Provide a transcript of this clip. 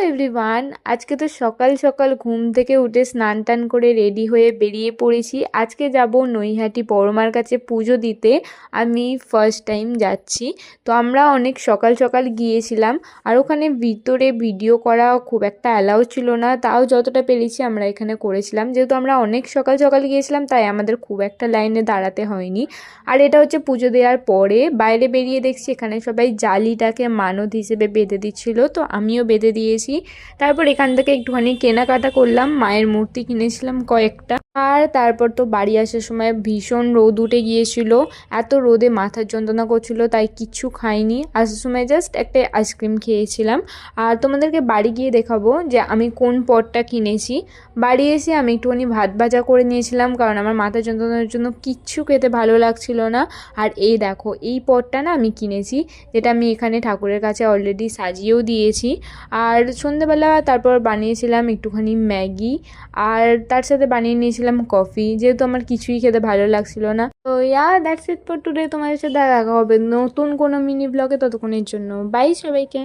Everyone, আজকে তো সকাল সকাল ঘুম থেকে উঠে স্নান টান করে রেডি হয়ে বেরিয়ে পড়েছি। আজকে যাব নৈহাটি বড়মার কাছে পুজো দিতে। আমি ফার্স্ট টাইম যাচ্ছি। তো আমরা অনেক সকাল সকাল গিয়েছিলাম, আর ওখানে ভিতরে ভিডিও করা খুব একটা অ্যালাউ ছিল না, তাও যতটা পেরেছি আমরা এখানে করেছিলাম। যেহেতু আমরা অনেক সকাল সকাল গিয়েছিলাম তাই আমাদের খুব একটা লাইনে দাঁড়াতে হয়নি। আর এটা হচ্ছে পুজো দেওয়ার পরে বাইরে বেরিয়ে দেখছি এখানে সবাই জালিটাকে মানত হিসেবে বেঁধে দিচ্ছিল, তো আমিও বেঁধে দিয়েছি। তারপর এখান থেকে একটুখানি কেনাকাটা করলাম, মায়ের মূর্তি কিনেছিলাম কয়েকটা। আর তারপর তো বাড়ি আসার সময় ভীষণ রোদ উঠে গিয়েছিল, এত রোদে মাথার যন্ত্রণা করছিল তাই কিচ্ছু খাইনি। আসার সময় জাস্ট একটা আইসক্রিম খেয়েছিলাম। আর তোমাদেরকে বাড়ি গিয়ে দেখাবো যে আমি কোন পটটা কিনেছি। বাড়ি এসে আমি একটুখানি ভাত ভাজা করে নিয়েছিলাম, কারণ আমার মাথার যন্ত্রণার জন্য কিচ্ছু খেতে ভালো লাগছিল না। আর এই দেখো এই পটটা না আমি কিনেছি, যেটা আমি এখানে ঠাকুরের কাছে অলরেডি সাজিয়েও দিয়েছি। আর সন্ধেবেলা তারপর বানিয়েছিলাম একটুখানি ম্যাগি, আর তার সাথে বানিয়ে নিয়েছিলাম কফি, যেহেতু আমার কিছুই খেতে ভালো লাগছিল না। তো দ্যাটস ইট ফর টুডে। তোমাদের সাথে দেখা হবে নতুন কোনো মিনি ব্লগে, ততক্ষণের জন্য বাই সবাইকে।